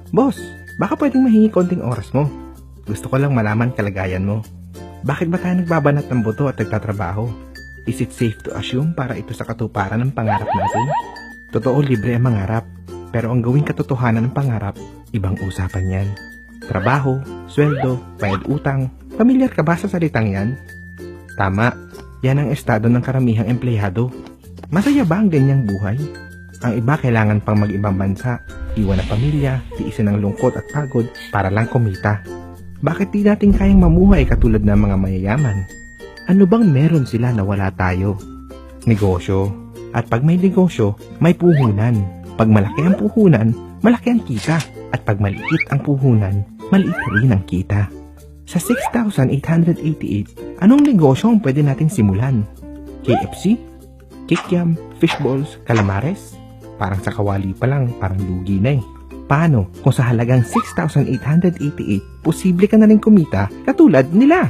Boss, baka pwedeng mahingi konting oras mo. Gusto ko lang malaman kalagayan mo. Bakit ba tayo nagbabanat ng buto at nagtatrabaho? Is it safe to assume para ito sa katuparan ng pangarap natin? Totoo, libre ang mangarap. Pero ang gawing katotohanan ng pangarap, ibang usapan yan. Trabaho, sweldo, bayad utang. Pamilyar ka ba sa salitang yan? Tama, yan ang estado ng karamihang empleyado. Masaya ba ang ganyang buhay? Ang iba kailangan pang mag-ibang bansa, iwan ang pamilya, tiisin ang lungkot at pagod para lang kumita. Bakit di natin kayang mamuhay katulad ng mga mayayaman? Ano bang meron sila na wala tayo? Negosyo. At pag may negosyo, may puhunan. Pag malaki ang puhunan, malaki ang kita. At pag maliit ang puhunan, maliit rin ang kita. Sa 6,888, anong negosyo ang pwede nating simulan? KFC? Kikiam? Fishballs? Calamares? Parang sa kawali pa lang, parang lugi na eh. Paano kung sa halagang 6,888, posible ka na rin kumita katulad nila?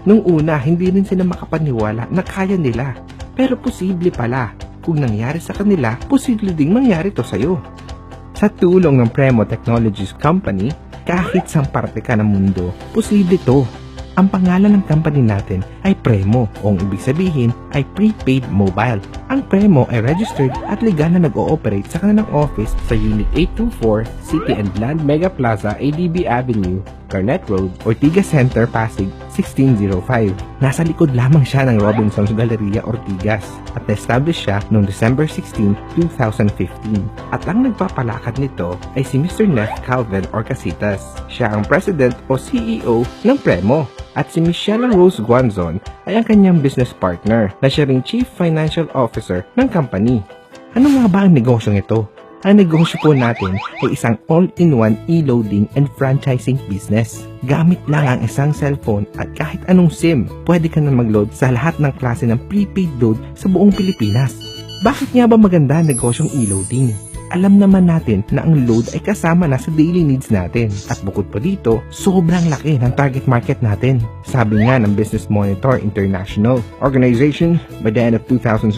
Nung una, hindi rin sila makapaniwala na kaya nila. Pero posible pala. Kung nangyari sa kanila, posible ding mangyari to sa'yo. Sa tulong ng Premo Technologies Company, kahit sang parte ka ng mundo, posible to. Ang pangalan ng company natin ay Premo o ang ibig sabihin ay prepaid mobile. Ang Premo ay registered at legal na nag-ooperate sa kanilang office sa Unit 824 City and Land Mega Plaza, ADB Avenue, Garnet Road, Ortigas Center, Pasig, 1605. Nasa likod lamang siya ng Robinson's Galleria, Ortigas at na-establish siya noong December 16, 2015. At ang nagpapalakad nito ay si Mr. Neff Calvin Orcasitas. Siya ang President o CEO ng Premo. At si Michelle Rose Guanzon ay ang kanyang business partner na siya ring Chief Financial Officer ng company. Ano nga ba ang negosyong ito? Ang negosyo po natin ay isang all-in-one e-loading and franchising business. Gamit lang ang isang cellphone at kahit anong SIM, pwede ka na mag-load sa lahat ng klase ng prepaid load sa buong Pilipinas. Bakit nga ba maganda ang negosyong e-loading? Alam naman natin na ang load ay kasama na sa daily needs natin. At bukod pa dito, sobrang laki ng target market natin. Sabi nga ng Business Monitor International Organization, by the end of 2016,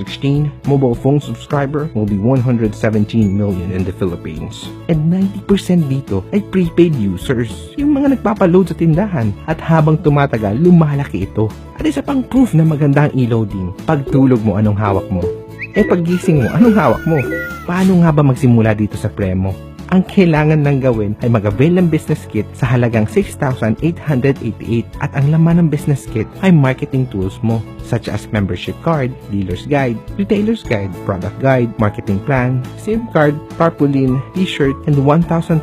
mobile phone subscriber will be 117 million in the Philippines. And 90% dito ay prepaid users, yung mga nagpapaload sa tindahan. At habang tumatagal, lumalaki ito. At isa pang proof na maganda ang e-loading, pagtulog mo anong hawak mo. Paggising mo, anong hawak mo? Paano nga ba magsimula dito sa Premo? Ang kailangan ng gawin ay mag-avail ng business kit sa halagang 6,888 at ang laman ng business kit ay marketing tools mo such as membership card, dealer's guide, retailer's guide, product guide, marketing plan, SIM card, tarpaulin, t-shirt, and 1,500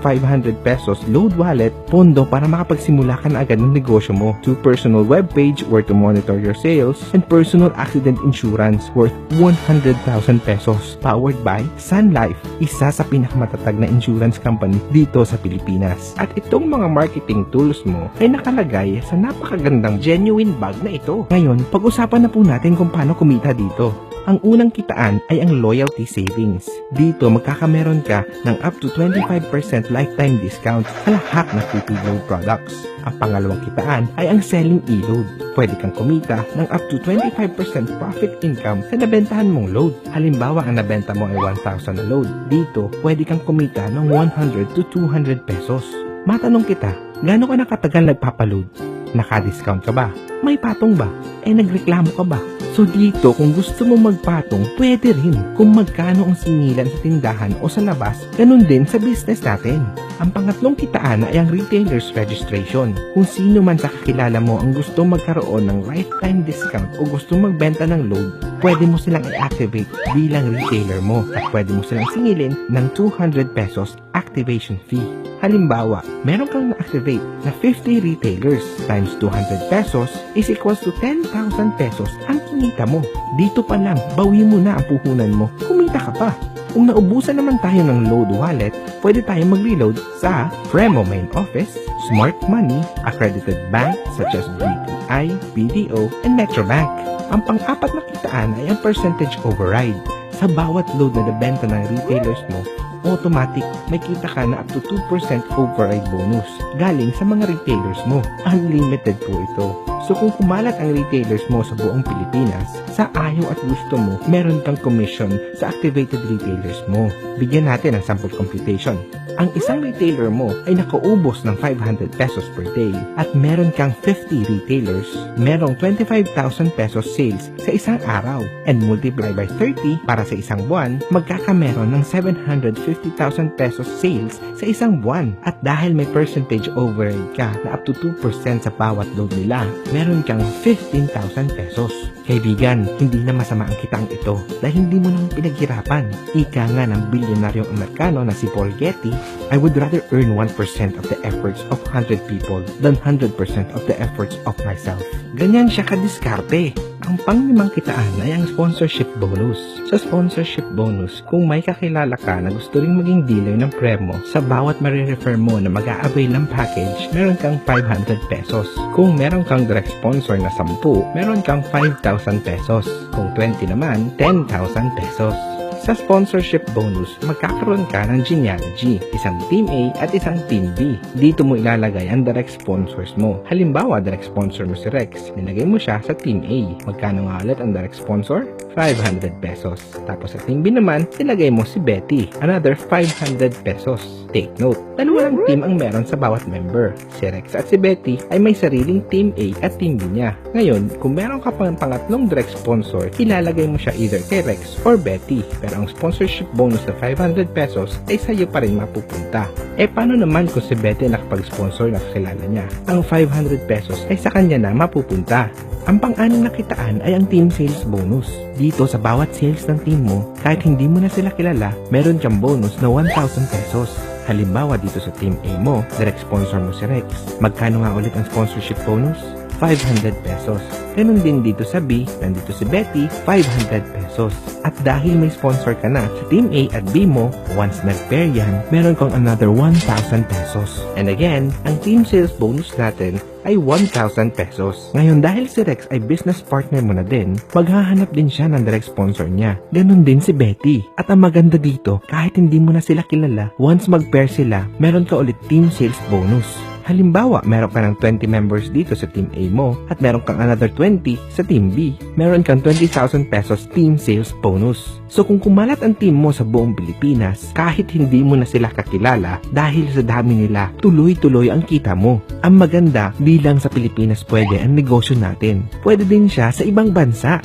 pesos load wallet, pondo para makapagsimula ka na agad ng negosyo mo, 2 personal webpage where to monitor your sales, and personal accident insurance worth 100,000 pesos powered by Sun Life, isa sa pinakamatatag na insurance company dito sa Pilipinas. At itong mga marketing tools mo ay nakalagay sa napakagandang genuine bag na ito. Ngayon, pag-usapan na po natin kung paano kumita dito. Ang unang kitaan ay ang loyalty savings. Dito magkakameron ka ng up to 25% lifetime discount sa lahat ng prepaid load products. Ang pangalawang kitaan ay ang selling e-load. Pwede kang kumita ng up to 25% profit income sa nabentahan mong load. Halimbawa, ang nabenta mo ay 1,000 na load. Dito, pwede kang kumita ng 100 to 200 pesos. Matanong kita, gaano ka nakatagal nagpapaload? Naka-discount ka ba? May patong ba? Nagreklamo ka ba? So dito, kung gusto mo magpatong, pwede rin. Kung magkano ang singilan sa tindahan o sa labas, ganun din sa business natin. Ang pangatlong kitaan ay ang retailer's registration. Kung sino man sa kakilala mo ang gusto magkaroon ng lifetime discount o gusto magbenta ng load, pwede mo silang i-activate bilang retailer mo at pwede mo silang singilin ng 200 pesos activation fee. Halimbawa, meron kang na-activate na 50 retailers times 200 pesos is equals to 10,000 pesos ang kinita mo. Dito pa lang, bawi mo na ang puhunan mo. Kumita ka pa. Kung naubusan naman tayo ng load wallet, pwede tayo mag-reload sa Premo Main Office, Smart Money, accredited bank such as BPI, BDO, and Metrobank. Ang pang-apat na kitaan ay ang percentage override. Sa bawat load na nabenta ng retailers mo, automatic may kita ka na up to 2% override bonus galing sa mga retailers mo. Unlimited po ito. So kung kumalat ang retailers mo sa buong Pilipinas, sa ayaw at gusto mo, meron kang commission sa activated retailers mo. Bigyan natin ng sample computation. Ang isang retailer mo ay nakaubos ng 500 pesos per day at meron kang 50 retailers, merong 25,000 pesos sales sa isang araw and multiply by 30 para sa isang buwan, magkakameron ng 750,000 pesos sales sa isang buwan. At dahil may percentage override ka na up to 2% sa bawat load nila, meron kang 15,000 pesos. Kaibigan, hindi na masama ang kitang ito dahil hindi mo naman pinaghirapan. Ika nga ng bilyonaryong Amerikano na si Paul Getty, I would rather earn 1% of the efforts of 100 people than 100% of the efforts of myself. Ganyan siya kadiskarte. Ang panglimang kitaan ay ang sponsorship bonus. Sa sponsorship bonus, kung may kakilala ka na gusto ring maging dealer ng Premo, sa bawat marirefer mo na mag-a-avail ng package, meron kang 500 pesos. Kung meron kang direct sponsor na 10, meron kang 5,000 pesos. Kung 20 naman, 10,000 pesos. Sa sponsorship bonus, magkakaroon ka ng genealogy, isang Team A at isang Team B. Dito mo ilalagay ang direct sponsors mo. Halimbawa, direct sponsor mo si Rex. Nilagay mo siya sa Team A. Magkano nga ulit ang direct sponsor? 500 pesos. Tapos sa Team B naman, nilagay mo si Betty. Another 500 pesos. Take note, dalawa lang team ang meron sa bawat member. Si Rex at si Betty ay may sariling Team A at Team B niya. Ngayon, kung meron ka pang pangatlong direct sponsor, ilalagay mo siya either kay Rex or Betty. Pero ang sponsorship bonus na 500 pesos ay sa'yo pa rin mapupunta. Paano naman kung si Betty nakapag-sponsor na kakilala niya? Ang 500 pesos ay sa kanya na mapupunta. Ang pang-anim na kitaan ay ang team sales bonus. Dito sa bawat sales ng team mo, kahit hindi mo na sila kilala, meron kang bonus na 1,000 pesos. Halimbawa dito sa Team A mo, direct sponsor mo si Rex. Magkano nga ulit ang sponsorship bonus? 500 pesos. Ganun din dito sa B, nandito si Betty, 500 pesos. At dahil may sponsor ka na sa Team A at B mo, once nag-pair yan, meron kang another 1,000 pesos. And again, ang team sales bonus natin ay 1,000 pesos. Ngayon dahil si Rex ay business partner mo na din, maghahanap din siya ng direct sponsor niya. Ganun din si Betty. At ang maganda dito, kahit hindi mo na sila kilala, once mag-pair sila, meron ka ulit team sales bonus. Halimbawa, meron ka ng 20 members dito sa Team A mo at meron kang another 20 sa Team B. Meron kang 20,000 pesos team sales bonus. So kung kumalat ang team mo sa buong Pilipinas, kahit hindi mo na sila kakilala, dahil sa dami nila, tuloy-tuloy ang kita mo. Ang maganda, di lang sa Pilipinas pwede ang negosyo natin. Pwede din siya sa ibang bansa.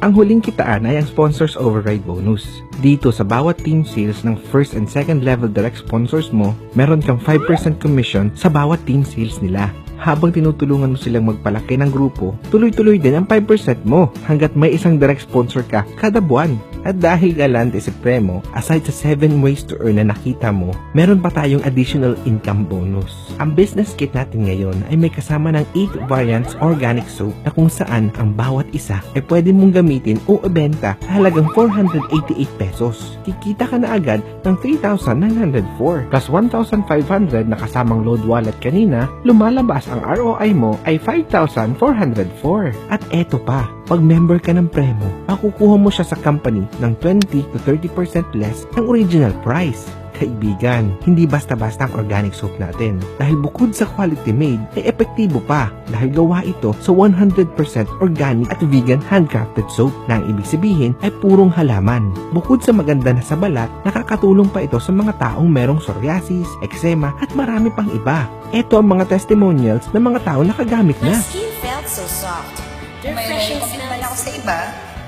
Ang huling kitaan ay ang sponsors override bonus. Dito sa bawat team sales ng first and second level direct sponsors mo, meron kang 5% commission sa bawat team sales nila. Habang tinutulungan mo silang magpalaki ng grupo, tuloy-tuloy din ang 5% mo hanggat may isang direct sponsor ka kada buwan. At dahil galante si Premo, aside sa 7 ways to earn na nakita mo, meron pa tayong additional income bonus. Ang business kit natin ngayon ay may kasama ng 8 variants organic soap na kung saan ang bawat isa ay pwede mong gamitin o ibenta sa halagang 488 pesos. Kikita ka na agad ng 3,904 plus 1,500 na kasamang load wallet kanina, lumalabas ang ROI mo ay 5,404. At eto pa, pag member ka ng Premo, makukuha mo siya sa company ng 20 to 30% less ng original price. Kaibigan, hindi basta-basta ang organic soap natin. Dahil bukod sa quality made, ay epektibo pa dahil gawa ito sa 100% organic at vegan handcrafted soap na ang ibig sabihin ay purong halaman. Bukod sa maganda na sa balat, nakakatulong pa ito sa mga taong merong psoriasis, eczema at marami pang iba. Ito ang mga testimonials ng mga tao na nakagamit na. My skin felt so soft. Refreshing smell. May ako sa iba,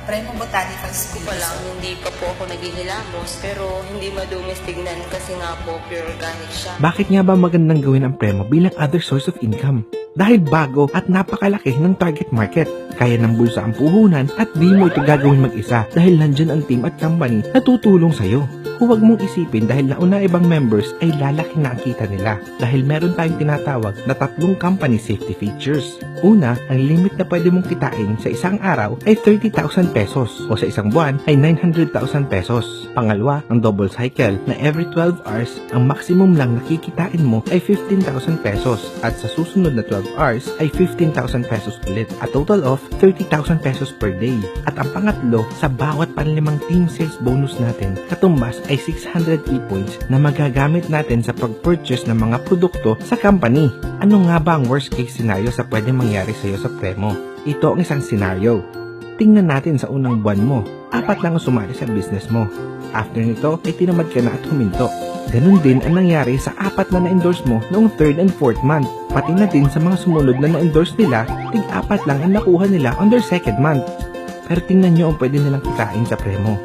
Premo Botanical School. Pa lang, hindi pa po ako naghihilamos, pero hindi madumis tignan kasi nga po pure organic siya. Bakit nga ba magandang gawin ang Premo bilang other source of income? Dahil bago at napakalaki ng target market. Kaya ng bulsa ang puhunan at di mo ito gagawin mag-isa dahil nandyan ang team at company na tutulong sa'yo. Huwag mong isipin dahil nauna ibang members ay lalaki na ang kita nila dahil meron tayong tinatawag na 3 company safety features. Una, ang limit na pwede mong kitain sa isang araw ay 30,000 pesos o sa isang buwan ay 900,000 pesos. Pangalawa, ang double cycle na every 12 hours ang maximum lang nakikitain mo ay 15,000 pesos at sa susunod na 12 hours ay 15,000 pesos ulit. A total of 30,000 pesos per day. At ang pangatlo, sa bawat panlimang team sales bonus natin, katumbas ay 600 e-points na magagamit natin sa pag-purchase ng mga produkto sa company. Ano nga ba ang worst case scenario sa pwedeng mangyari sa iyo sa Premo? Ito ang isang scenario. Tingnan natin sa unang buwan mo, 4 lang ang sumali sa business mo. After nito, ay tinamad ka na at huminto. Ganun din ang nangyari sa 4 na na-endorse mo noong 3rd and 4th month. Pati na din sa mga sumunod na na-endorse nila, tig-4 lang ang nakuha nila on their 2nd month. Pero tingnan nyo ang pwede nilang kitain sa Premo.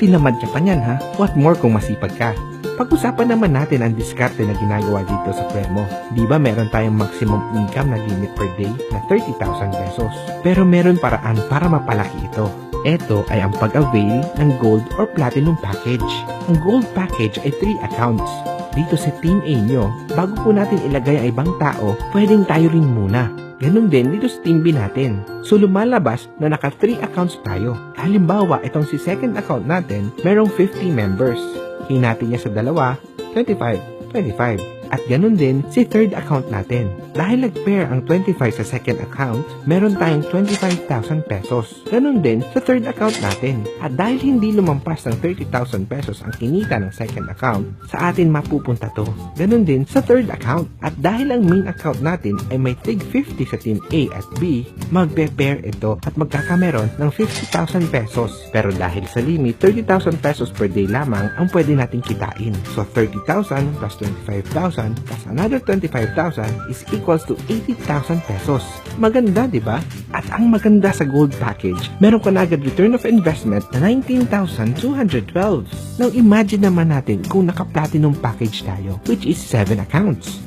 Tinamad ka pa niyan ha? What more kung masipag ka? Pag-usapan naman natin ang diskarte na ginagawa dito sa Premo. Di ba meron tayong maximum income na limit per day na 30,000 pesos? Pero meron paraan para mapalaki ito. Ito ay ang pag-avail ng Gold or Platinum Package. Ang Gold Package ay 3 accounts. Dito sa Team A nyo, bago po natin ilagay ang ibang tao, pwedeng tayo rin muna. Ganun din dito sa Team B natin. So lumalabas na naka 3 accounts tayo. Halimbawa, itong si second account natin, merong 50 members. Hinati niya sa 2, 25, 25. At ganun din si third account natin. Dahil nag-pair ang 25 sa second account, meron tayong 25,000 pesos. Ganun din sa third account natin. At dahil hindi lumampas ng 30,000 pesos ang kinita ng second account, sa atin mapupunta to. Ganun din sa third account. At dahil ang main account natin ay may tig 50 sa team A at B, magpe-pair ito at magkakameron ng 50,000 pesos. Pero dahil sa limit, 30,000 pesos per day lamang ang pwede nating kitain. So 30,000 plus 25,000 plus another 25,000 is equals to 80,000 pesos. Maganda, di ba? At ang maganda sa gold package, meron ka na agad return of investment na 19,212. Now imagine naman natin kung naka-platinum package tayo, which is 7 accounts.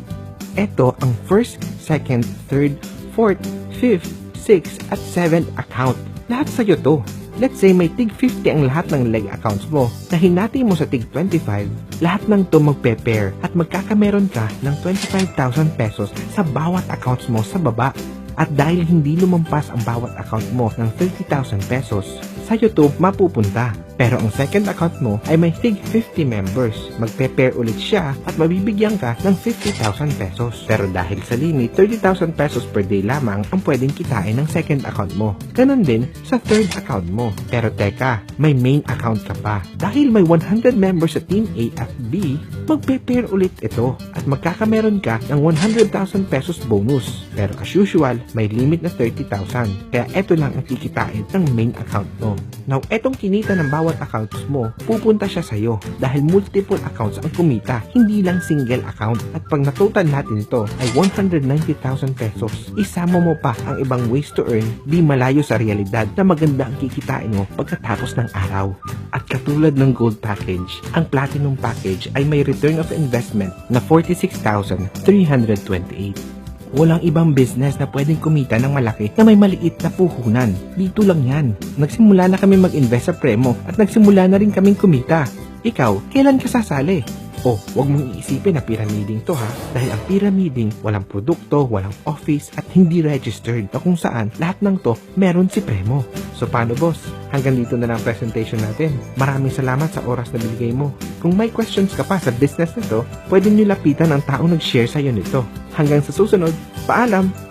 Ito ang first, second, third, fourth, fifth, sixth, at 7th account. Lahat sa'yo to. Let's say may tig 50 ang lahat ng leg accounts mo na hinati mo sa tig 25, lahat ng to magpe-pair at magkakameron ka ng 25,000 pesos sa bawat accounts mo sa baba. At dahil hindi lumampas ang bawat account mo ng 30,000 pesos, sa'yo to mapupunta. Pero ang second account mo ay may tig 50 members. Magpe-pair ulit siya at mabibigyan ka ng 50,000 pesos. Pero dahil sa limit, 30,000 pesos per day lamang ang pwedeng kitain ng second account mo. Ganon din sa third account mo. Pero teka, may main account ka pa. Dahil may 100 members sa Team A at B, magpe-pair ulit ito at magkakameron ka ng 100,000 pesos bonus. Pero as usual, may limit na 30,000. Kaya eto lang ang kikitain ng main account mo. Now, etong kinita ng bawat accounts mo, pupunta siya sa'yo dahil multiple accounts ang kumita, hindi lang single account. At pag natotal natin ito ay 190,000 pesos. Isama mo pa ang ibang ways to earn, di malayo sa realidad na maganda ang kikitain mo pagkatapos ng araw. At katulad ng gold package, ang platinum package ay may return of investment na 46,328. Walang ibang business na pwedeng kumita ng malaki na may maliit na puhunan. Dito lang yan. Nagsimula na kami mag-invest sa Premo at nagsimula na rin kaming kumita. Ikaw, kailan ka sasali? Oh, wag mong iisipin na pyramiding to ha. Dahil ang pyramiding, walang produkto, walang office at hindi registered na kung saan lahat ng to meron si Premo. So paano boss? Hanggang dito na lang presentation natin. Maraming salamat sa oras na binigay mo. Kung may questions ka pa sa business nito, pwede nyo lapitan ang taong nag-share sa'yo nito. Hanggang sa susunod, paalam!